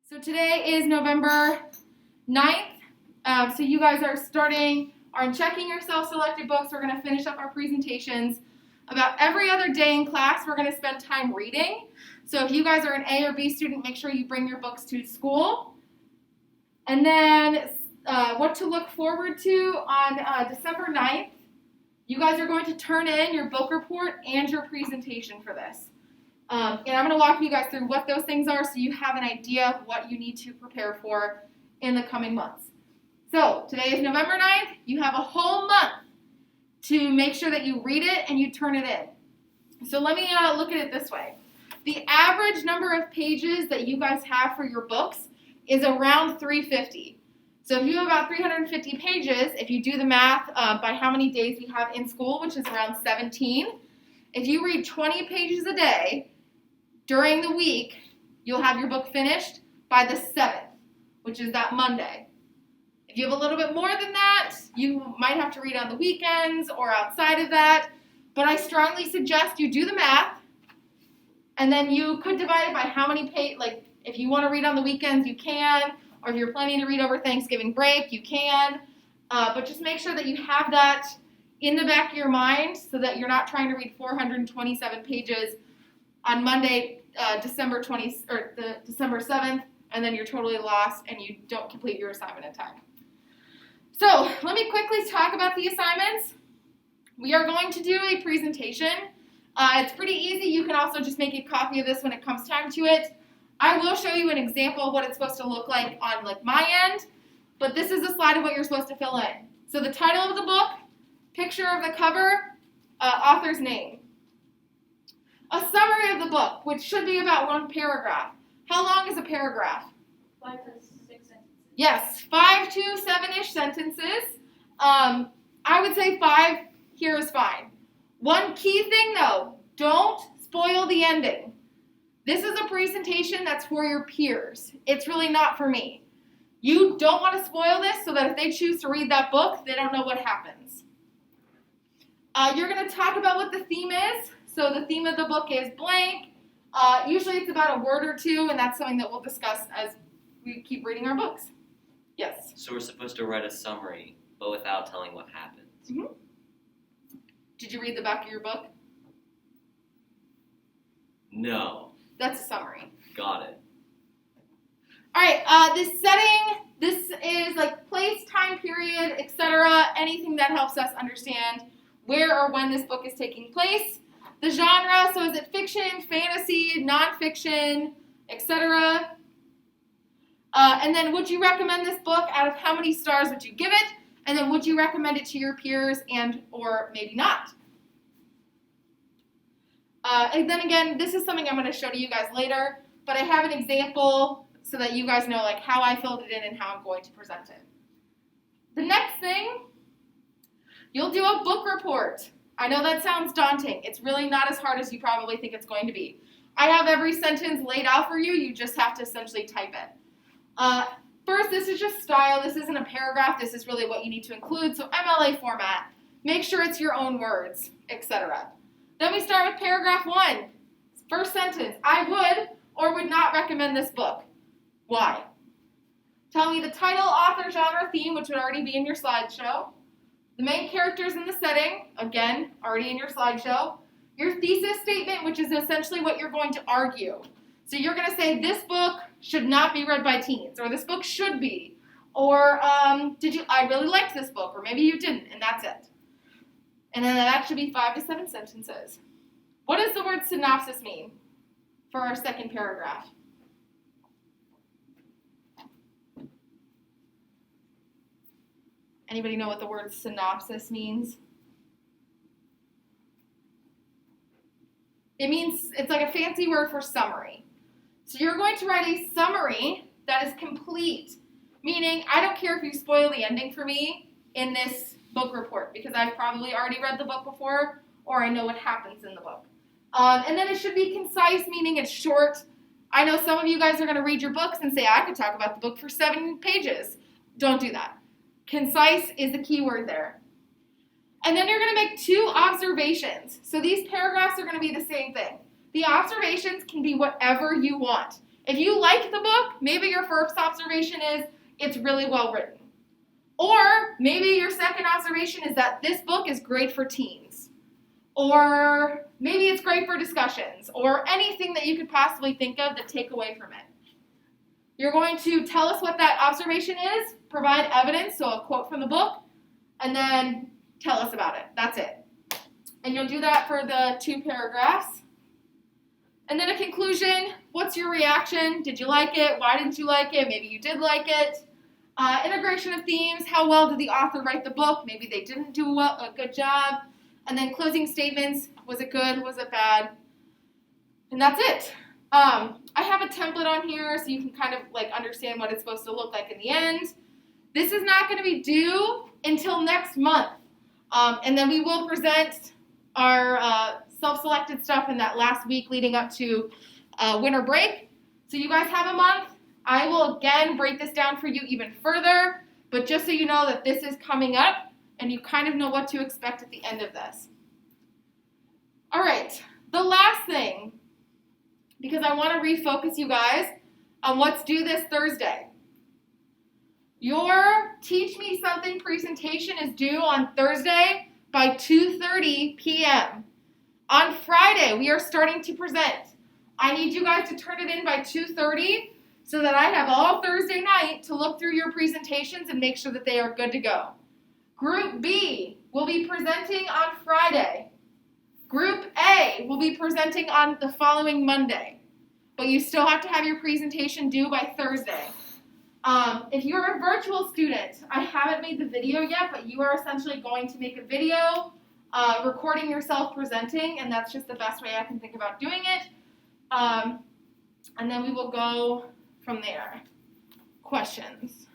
So today is November 9th. So you guys are checking your self-selected books. We're going to finish up our presentations. About every other day in class, we're going to spend time reading. So if you guys are an A or B student, make sure you bring your books to school. And then what to look forward to on December 9th, you guys are going to turn in your book report and your presentation for this. And I'm going to walk you guys through what those things are so you have an idea of what you need to prepare for in the coming months. So today is November 9th. You have a whole month to make sure that you read it and you turn it in. So let me look at it this way. The average number of pages that you guys have for your books is around 350. So if you have about 350 pages, if you do the math by how many days we have in school, which is around 17, if you read 20 pages a day during the week, you'll have your book finished by the 7th, which is that Monday. If you have a little bit more than that, you might have to read on the weekends or outside of that, but I strongly suggest you do the math, and then you could divide it by how many pages, like if you want to read on the weekends, you can, or if you're planning to read over Thanksgiving break, you can, but just make sure that you have that in the back of your mind so that you're not trying to read 427 pages on Monday, December 7th, and then you're totally lost and you don't complete your assignment in time. So let me quickly talk about the assignments. We are going to do a presentation. It's pretty easy. You can also just make a copy of this when it comes time to it. I will show you an example of what it's supposed to look like on my end, but this is a slide of what you're supposed to fill in. So the title of the book, picture of the cover, author's name. A summary of the book, which should be about one paragraph. How long is a paragraph? 5 to 6 sentences. Yes, 5 to 7-ish sentences. I would say 5 here is fine. One key thing though, don't spoil the ending. This is a presentation that's for your peers. It's really not for me. You don't want to spoil this so that if they choose to read that book, they don't know what happens. You're going to talk about what the theme is. So the theme of the book is blank. Usually it's about a word or two, and that's something that we'll discuss as we keep reading our books. Yes? So we're supposed to write a summary, but without telling what happens. Mm-hmm. Did you read the back of your book? No. That's a summary. Got it. All right, this setting, this is like place, time period, etc., anything that helps us understand where or when this book is taking place. The genre, so is it fiction, fantasy, nonfiction, etc.? And then would you recommend this book? Out of how many stars would you give it? And then would you recommend it to your peers and or maybe not? And then again, this is something I'm going to show to you guys later, but I have an example so that you guys know like how I filled it in and how I'm going to present it. The next thing, you'll do a book report. I know that sounds daunting. It's really not as hard as you probably think it's going to be. I have every sentence laid out for you. You just have to essentially type it. First, this is just style. This isn't a paragraph. This is really what you need to include. So MLA format. Make sure it's your own words, etc. Then we start with paragraph 1. First sentence. I would or would not recommend this book. Why? Tell me the title, author, genre, theme, which would already be in your slideshow. The main characters in the setting, again, already in your slideshow. Your thesis statement, which is essentially what you're going to argue. So you're going to say, this book should not be read by teens, or this book should be, or I really liked this book, or maybe you didn't, and that's it. And then that should be 5 to 7 sentences. What does the word synopsis mean for our second paragraph? Anybody know what the word synopsis means? It means, it's like a fancy word for summary. So you're going to write a summary that is complete, meaning I don't care if you spoil the ending for me in this book report because I've probably already read the book before or I know what happens in the book. And then it should be concise, meaning it's short. I know some of you guys are going to read your books and say, I could talk about the book for 7 pages. Don't do that. Concise is the key word there. And then you're going to make 2 observations. So these paragraphs are going to be the same thing. The observations can be whatever you want. If you like the book, maybe your first observation is it's really well written. Or maybe your second observation is that this book is great for teens. Or maybe it's great for discussions, or anything that you could possibly think of to take away from it. You're going to tell us what that observation is, provide evidence, so a quote from the book, and then tell us about it. That's it. And you'll do that for the 2 paragraphs. And then a conclusion. What's your reaction? Did you like it? Why didn't you like it? Maybe you did like it. Integration of themes. How well did the author write the book? Maybe they didn't do a good job. And then closing statements. Was it good? Was it bad? And that's it. I have a template on here so you can kind of like understand what it's supposed to look like in the end. This is not going to be due until next month. And then we will present our self-selected stuff in that last week leading up to winter break. So you guys have a month. I will again break this down for you even further, but just so you know that this is coming up and you kind of know what to expect at the end of this. All right, the last thing, because I want to refocus you guys on what's due this Thursday. Your Teach Me Something presentation is due on Thursday by 2:30 p.m. On Friday, we are starting to present. I need you guys to turn it in by 2:30 so that I have all Thursday night to look through your presentations and make sure that they are good to go. Group B will be presenting on Friday. Group A will be presenting on the following Monday. But you still have to have your presentation due by Thursday. If you're a virtual student, I haven't made the video yet, but you are essentially going to make a video recording yourself presenting, and that's just the best way I can think about doing it. And then we will go from there. Questions?